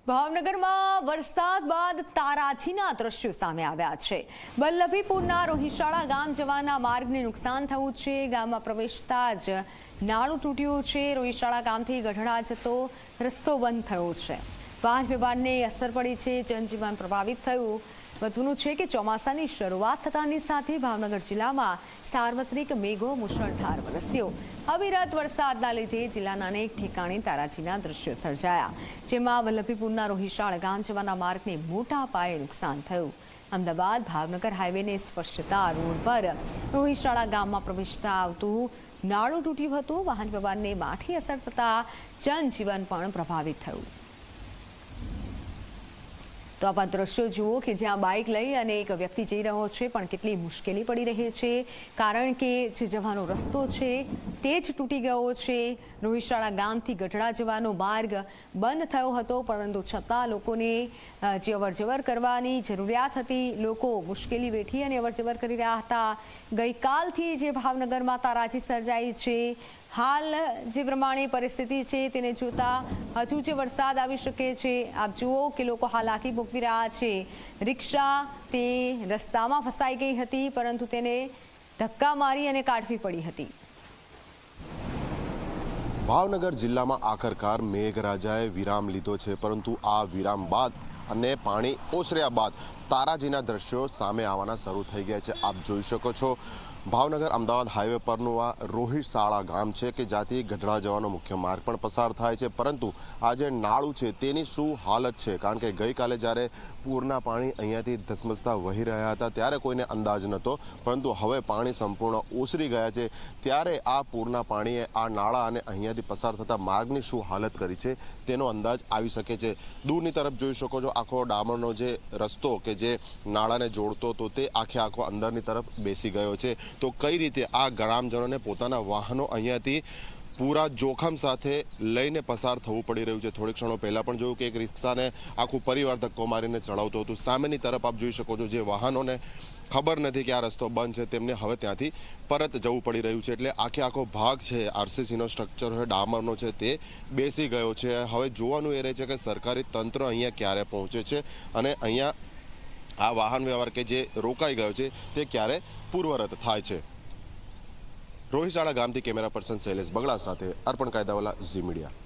ભાવનગરમાં વરસાદ બાદ તારાજીના દ્રશ્યો સામે આવ્યા છે। વલ્લભીપુરના રોહિશાળા ગામ જવાના માર્ગને નુકસાન થયું છે। ગામમાં પ્રવેશતા જ નાળું તૂટ્યું છે। રોહિશાળા ગામથી ગઢડા જતો રસ્તો બંધ થયો છે। વાહન વ્યવહારને અસર પડી છે। જનજીવન પ્રભાવિત થયું। મહત્વનું છે કે ચોમાસાની શરૂઆત થતાની સાથે ભાવનગર જિલ્લામાં સાર્વત્રિક મેઘો મુશળધાર વરસ્યો। અવિરત વરસાદના લીધે જિલ્લાના અનેક ઠેકાણે તારાજીના દ્રશ્યો સર્જાયા, જેમાં વલ્લભીપુરના રોહિશાળ ગામ જવાના માર્ગને મોટા પાયે નુકસાન થયું। અમદાવાદ ભાવનગર હાઈવેને સ્પર્શતા રોડ પર રોહિશાળા ગામમાં પ્રવેશતા આવતું નાળું તૂટ્યું હતું। વાહન વ્યવહારને માઠી અસર થતાં જનજીવન પણ પ્રભાવિત થયું। તો આપ દ્રશ્યો જુઓ કે જ્યાં બાઇક લઈ અને એક વ્યક્તિ જઈ રહ્યો છે, પણ કેટલી મુશ્કેલી પડી રહી છે, કારણ કે જે જવાનો રસ્તો છે તે જ તૂટી ગયો છે। રોહિશાળા ગામથી ગઢડા જવાનો માર્ગ બંધ થયો હતો, પરંતુ છતાં લોકોને જે અવરજવર કરવાની જરૂરિયાત હતી, લોકો મુશ્કેલી વેઠી અને અવરજવર કરી રહ્યા હતા। ગઈકાલથી જે ભાવનગરમાં તારાજી સર્જાઈ છે, હાલ જે પ્રમાણે પરિસ્થિતિ છે તેને જોતા હજુ જે વરસાદ આવી શકે છે। આપ જુઓ કે લોકો હાલાકી ભોગવી રહ્યા છે। રિક્ષા તે રસ્તામાં ફસાઈ ગઈ હતી, પરંતુ તેને ધક્કા મારી અને કાઢવી પડી હતી। ભાવનગર જિલ્લામાં આખરકાર મેઘરાજાએ વિરામ લીધો છે, પરંતુ આ વિરામ બાદ અને પાણી ઓસર્યા બાદ તારાજીના દ્રશ્યો સામે આવવાના શરૂ થઈ ગયા છે। આપ જોઈ શકો છો ભાવનગર અમદાવાદ હાઈવે પરનું આ રોહિશાળા ગામ છે કે જ્યાંથી ગઢડા જવાનો મુખ્ય માર્ગ પણ પસાર થાય છે, પરંતુ આ જે નાળું છે તેની શું હાલત છે, કારણ કે ગઈકાલે જ્યારે પૂરના પાણી અહીંયાથી ધસમસતા વહી રહ્યા હતા ત્યારે કોઈને અંદાજ નહોતો, પરંતુ હવે પાણી સંપૂર્ણ ઓસરી ગયા છે। ત્યારે આ પૂરના પાણીએ આ નાળા અને અહીંયાથી પસાર થતા માર્ગની શું હાલત કરી છે તેનો અંદાજ આવી શકે છે। દૂરની તરફ જોઈ શકો છો આખો ડામરનો જે રસ્તો કે જે નાળાને જોડતો હતો તે આખો અંદરની તરફ બેસી ગયો છે। તો કઈ રીતે આ ગ્રામજનોને પોતાના વાહનો અહીંયાથી પૂરા જોખમ સાથે લઈને પસાર થવું પડી રહ્યું છે। થોડીક ક્ષણો પહેલાં પણ જોયું કે એક રિક્ષાને આખું પરિવાર ધક્કો મારીને ચડાવતું હતું। સામેની તરફ આપ જોઈ શકો છો જે વાહનોને ખબર નથી કે આ રસ્તો બંધ છે તેમને હવે ત્યાંથી પરત જવું પડી રહ્યું છે। એટલે આખો ભાગ છે આરસીસીનો સ્ટ્રક્ચર હોય ડામરનો છે તે બેસી ગયો છે। હવે જોવાનું એ રહે છે કે સરકારી તંત્ર અહીંયા ક્યારે પહોંચે છે અને અહીંયા આ વાહન વ્યવહાર કે જે રોકાઈ ગયો છે તે ક્યારે પૂર્વરત થાય છે। રોહિશાળા ગામથી કેમેરા પર્સન શૈલેષ બગડા સાથે અર્પણ કાયદાવાલા ઝી મીડિયા।